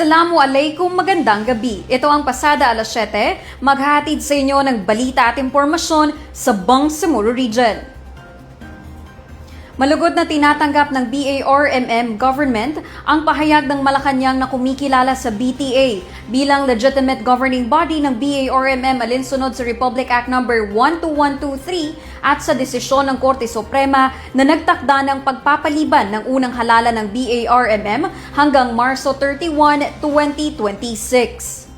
Assalamualaikum, magandang gabi. Ito ang Pasada alas 7, maghahatid sa inyo ng balita at impormasyon sa Bangsamoro Region. Malugod na tinatanggap ng BARMM government ang pahayag ng Malacanang na kumikilala sa BTA bilang legitimate governing body ng BARMM alinsunod sa Republic Act No. 12123 at sa desisyon ng Korte Suprema na nagtakda ng pagpapaliban ng unang halalan ng BARMM hanggang Marso 31, 2026.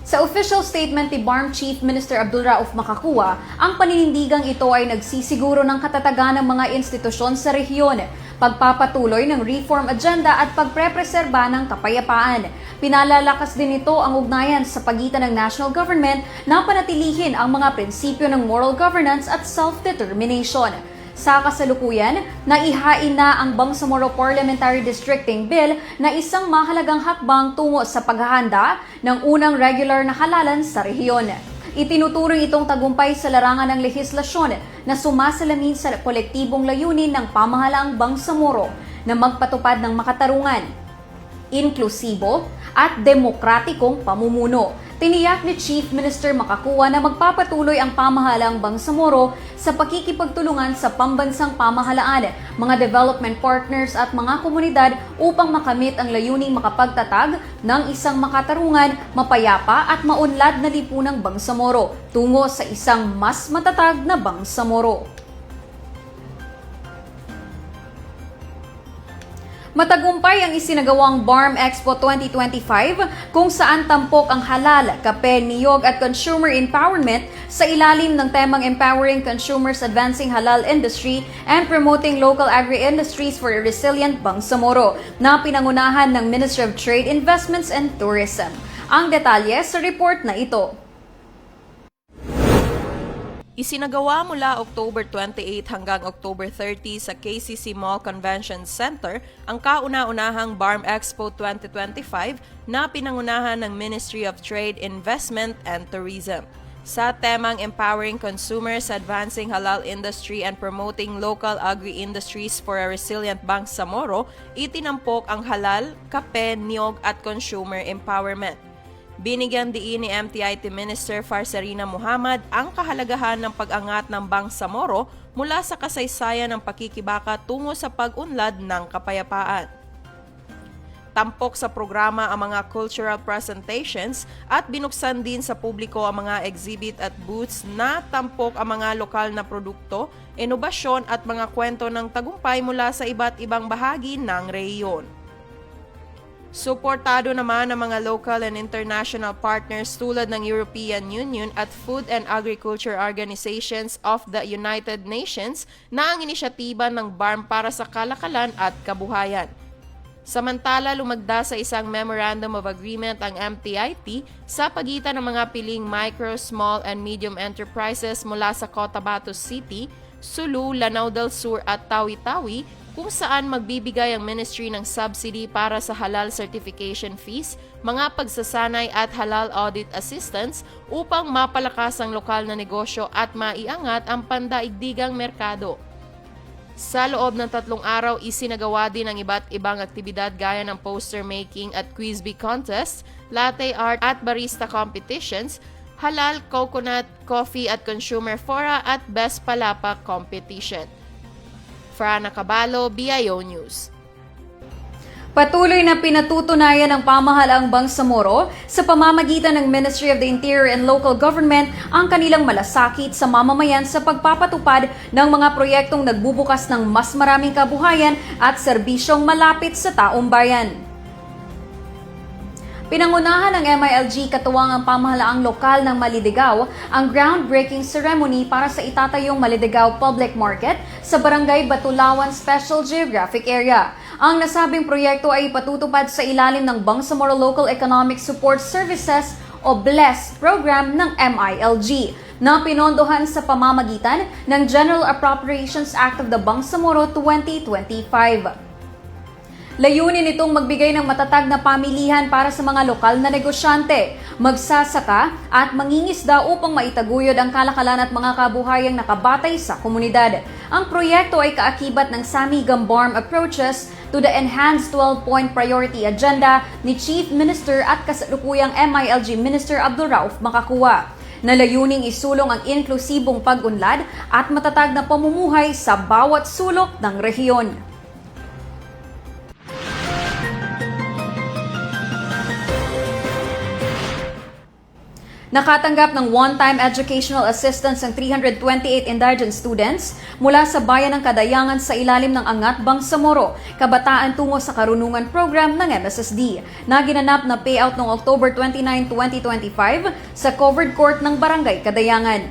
Sa official statement ni BARM Chief Minister Abdul Rauf Makakua, ang paninindigang ito ay nagsisiguro ng katatagan ng mga institusyon sa rehiyon, pagpapatuloy ng reform agenda at pagprepreserba ng kapayapaan. Pinalalakas din ito ang ugnayan sa pagitan ng national government na panatilihin ang mga prinsipyo ng moral governance at self-determination. Sa kasalukuyan, naihain na ang Bangsamoro Parliamentary Districting Bill na isang mahalagang hakbang tungo sa paghahanda ng unang regular na halalan sa rehiyon. Itinuturing itong tagumpay sa larangan ng lehislasyon na sumasalamin sa kolektibong layunin ng pamahalaang Bangsamoro na magpatupad ng makatarungan, inklusibo at demokratikong pamumuno. Tiniyak ni Chief Minister Makakua na magpapatuloy ang pamahalaang Bangsamoro sa pakikipagtulungan sa pambansang pamahalaan, mga development partners at mga komunidad upang makamit ang layuning makapagtatag ng isang makatarungan, mapayapa at maunlad na lipunang Bangsamoro tungo sa isang mas matatag na Bangsamoro. Matagumpay ang isinagawang BARM Expo 2025 kung saan tampok ang halal, kape, niyog at consumer empowerment sa ilalim ng temang Empowering Consumers, Advancing Halal Industry and Promoting Local Agri-Industries for a Resilient Bangsamoro na pinangunahan ng Ministry of Trade, Investments and Tourism. Ang detalye sa report na ito. Isinagawa mula October 28 hanggang October 30 sa KCC Mall Convention Center ang kauna-unahang BARM Expo 2025 na pinangunahan ng Ministry of Trade, Investment and Tourism. Sa temang Empowering Consumers, Advancing Halal Industry and Promoting Local Agri-Industries for a Resilient Bangsamoro, itinampok ang halal, kape, niyog at consumer empowerment. Binigyan diin ni MTIT Minister Farsarina Muhammad ang kahalagahan ng pag-angat ng Bangsamoro mula sa kasaysayan ng pakikibaka tungo sa pag-unlad ng kapayapaan. Tampok sa programa ang mga cultural presentations at binuksan din sa publiko ang mga exhibit at booths na tampok ang mga lokal na produkto, inobasyon at mga kwento ng tagumpay mula sa iba't ibang bahagi ng rehiyon. Suportado naman ng mga local and international partners tulad ng European Union at Food and Agriculture Organizations of the United Nations na ang inisyatiba ng BARM para sa kalakalan at kabuhayan. Samantala, lumagda sa isang Memorandum of Agreement ang MTIT sa pagitan ng mga piling micro, small and medium enterprises mula sa Cotabato City, Sulu, Lanao del Sur at Tawi-Tawi kung saan magbibigay ang ministry ng subsidy para sa halal certification fees, mga pagsasanay at halal audit assistance upang mapalakas ang lokal na negosyo at maiangat ang pandaigdigang merkado. Sa loob ng 3 araw, isinagawa din ang iba't ibang aktibidad gaya ng poster making at quiz bee contest, latte art at barista competitions, halal, coconut, coffee at consumer fora at best palapa competition. Frana Cabalo, BIO News. Patuloy na pinatutunayan ng pamahalaang Bangsamoro sa pamamagitan ng Ministry of the Interior and Local Government ang kanilang malasakit sa mamamayan sa pagpapatupad ng mga proyektong nagbubukas ng mas maraming kabuhayan at serbisyong malapit sa taong bayan. Pinangunahan ng MILG katuwang ang pamahalaang lokal ng Malidegaw ang groundbreaking ceremony para sa itatayong Malidegaw Public Market sa Barangay Batulawan Special Geographic Area. Ang nasabing proyekto ay ipatutupad sa ilalim ng Bangsamoro Local Economic Support Services o BLESS program ng MILG na pinondohan sa pamamagitan ng General Appropriations Act of the Bangsamoro 2025. Layunin nitong magbigay ng matatag na pamilihan para sa mga lokal na negosyante, magsasaka at mangingisda upang maitaguyod ang kalakalan at mga kabuhayang nakabatay sa komunidad. Ang proyekto ay kaakibat ng Sami-Gambarm approaches to the enhanced 12-point priority agenda ni Chief Minister at kasalukuyang MILG Minister Abdul Rauf Makakua, na layuning isulong ang inklusibong pag-unlad at matatag na pamumuhay sa bawat sulok ng rehiyon. Nakatanggap ng one-time educational assistance ang 328 indigent students mula sa Bayan ng Kadayangan sa ilalim ng Angat Bangsamoro, Kabataan Tungo sa Karunungan Program ng MSSD, na ginanap na payout noong October 29, 2025 sa covered court ng Barangay Kadayangan.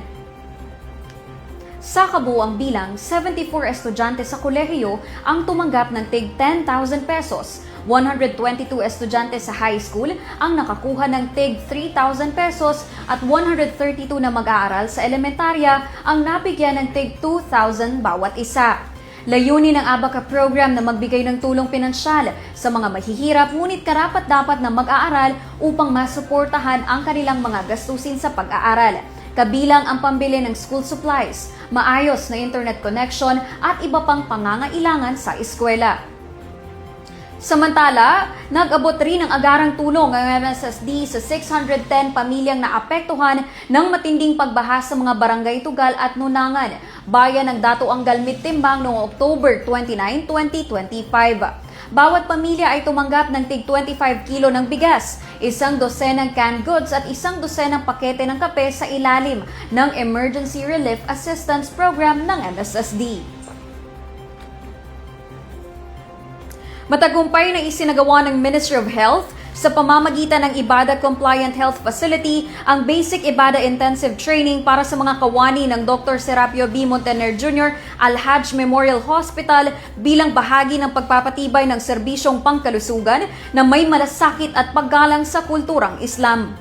Sa kabuuang bilang, 74 estudyante sa kolehiyo ang tumanggap ng tig 10,000 pesos. 122 estudyante sa high school ang nakakuha ng tig 3,000 pesos at 132 na mag-aaral sa elementarya ang nabigyan ng tig 2,000 bawat isa. Layunin ng ABACA program na magbigay ng tulong pinansyal sa mga mahihirap ngunit karapat-dapat na mag-aaral upang masuportahan ang kanilang mga gastusin sa pag-aaral. Kabilang ang pambili ng school supplies, maayos na internet connection at iba pang pangangailangan sa eskwela. Samantala, nag-abot rin ang agarang tulong ng MSSD sa 610 pamilyang naapektuhan ng matinding pagbaha sa mga barangay Tugal at Nunangan, bayan ng Datuang Galmit Timbang noong October 29, 2025. Bawat pamilya ay tumanggap ng tig 25 kilo ng bigas, isang dosenang canned goods at isang dosenang pakete ng kape sa ilalim ng Emergency Relief Assistance Program ng MSSD. Matagumpay na isinagawa ng Ministry of Health sa pamamagitan ng Ibada Compliant Health Facility ang Basic Ibada Intensive Training para sa mga kawani ng Dr. Serapio B. Montaner Jr. Al-Hajj Memorial Hospital bilang bahagi ng pagpapatibay ng serbisyong pangkalusugan na may malasakit at paggalang sa kulturang Islam.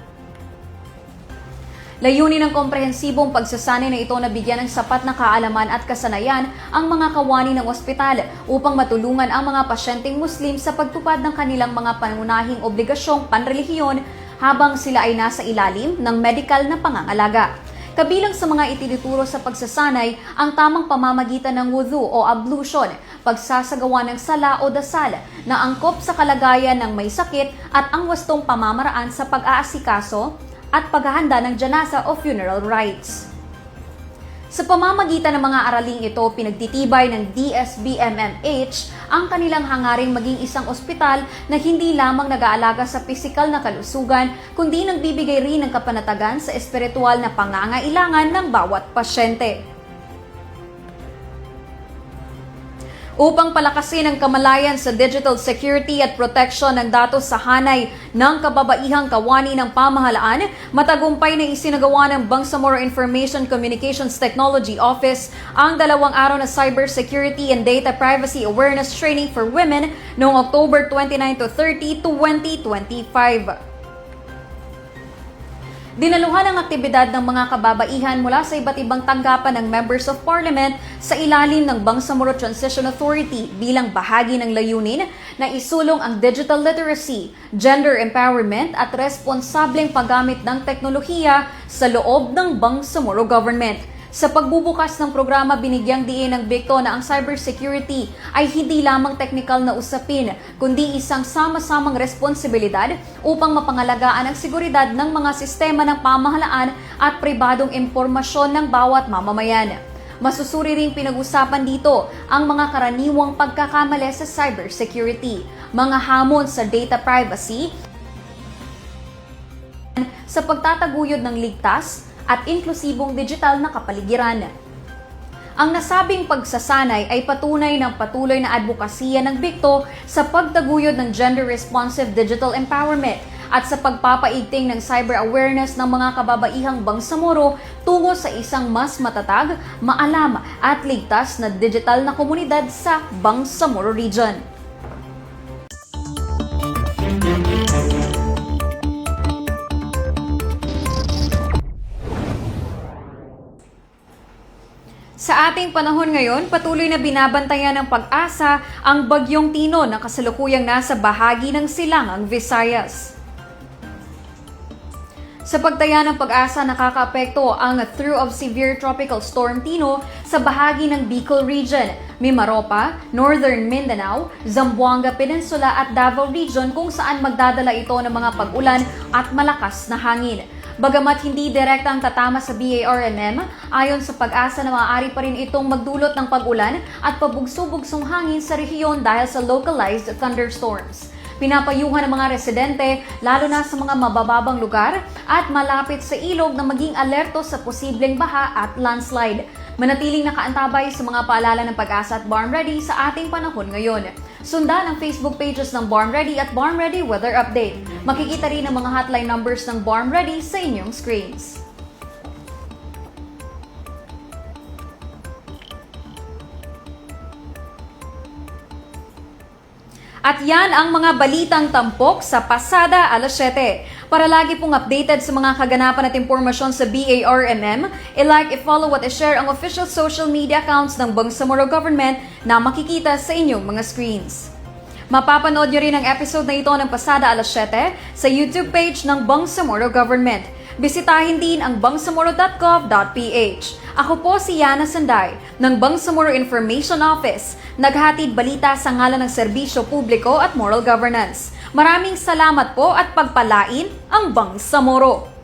Layunin ng komprehensibong pagsasanay na ito na bigyan ng sapat na kaalaman at kasanayan ang mga kawani ng ospital upang matulungan ang mga pasyenteng Muslim sa pagtupad ng kanilang mga pangunahing obligasyong panrelihiyon habang sila ay nasa ilalim ng medikal na pangangalaga. Kabilang sa mga itinuturo sa pagsasanay ang tamang pamamagitan ng wudu o ablution, pagsasagawa ng sala o dasal na angkop sa kalagayan ng may sakit at ang wastong pamamaraan sa pag-aasikaso at paghahanda ng janasa o funeral rites. Sa pamamagitan ng mga araling ito, pinagtitibay ng DSBMMH ang kanilang hangaring maging isang ospital na hindi lamang nag-aalaga sa pisikal na kalusugan, kundi nagbibigay rin ng kapanatagan sa espiritual na pangangailangan ng bawat pasyente. Upang palakasin ang kamalayan sa digital security at protection ng datos sa hanay ng kababaihang kawani ng pamahalaan, matagumpay na isinagawa ng Bangsamoro Information Communications Technology Office ang 2 araw na Cybersecurity and Data Privacy Awareness Training for Women noong October 29 to 30, 2025. Dinaluhan ang aktibidad ng mga kababaihan mula sa iba't ibang tanggapan ng Members of Parliament sa ilalim ng Bangsamoro Transition Authority bilang bahagi ng layunin na isulong ang digital literacy, gender empowerment at responsableng paggamit ng teknolohiya sa loob ng Bangsamoro Government. Sa pagbubukas ng programa, binigyang diin ng BICTO na ang cybersecurity ay hindi lamang teknikal na usapin, kundi isang sama-samang responsibilidad upang mapangalagaan ang seguridad ng mga sistema ng pamahalaan at pribadong impormasyon ng bawat mamamayan. Masusuri ring pinag-usapan dito ang mga karaniwang pagkakamali sa cybersecurity, mga hamon sa data privacy, sa pagtataguyod ng ligtas at inklusibong digital na kapaligiran. Ang nasabing pagsasanay ay patunay ng patuloy na advokasya ng BICTO sa pagtaguyod ng gender-responsive digital empowerment at sa pagpapaigting ng cyber awareness ng mga kababaihang Bangsamoro tungo sa isang mas matatag, maalam at ligtas na digital na komunidad sa Bangsamoro Region. Sa ating panahon ngayon, patuloy na binabantayan ng pag-asa ang Bagyong Tino na kasalukuyang nasa bahagi ng silangang Visayas. Sa pagtaya ng Pag-asa, nakakaapekto ang through of severe tropical storm Tino sa bahagi ng Bicol Region, Mimaropa, Northern Mindanao, Zamboanga Peninsula at Davao Region kung saan magdadala ito ng mga pag-ulan at malakas na hangin. Bagamat hindi direktang tatama sa BARMM, ayon sa Pag-asa na maaari pa rin itong magdulot ng pag-ulan at pabugso-bugsong hangin sa rehiyon dahil sa localized thunderstorms. Pinapayuhan ng mga residente, lalo na sa mga mabababang lugar at malapit sa ilog na maging alerto sa posibleng baha at landslide. Manatiling nakaantabay sa mga paalala ng Pag-asa at Barn Ready sa ating panahon ngayon. Sundan ang Facebook pages ng Barn Ready at Barn Ready Weather Update. Makikita rin ang mga hotline numbers ng Barn Ready sa inyong screens. At yan ang mga balitang tampok sa Pasada alas 7. Para lagi pong updated sa mga kaganapan at impormasyon sa BARMM, i-like, i-follow at i-share ang official social media accounts ng Bangsamoro Government na makikita sa inyong mga screens. Mapapanood nyo rin ang episode na ito ng Pasada alas 7 sa YouTube page ng Bangsamoro Government. Bisitahin din ang bangsamoro.gov.ph. Ako po si Yana Sanday ng Bangsamoro Information Office, naghatid balita sa ngalan ng serbisyo publiko at moral governance. Maraming salamat po at pagpalain ang Bangsamoro.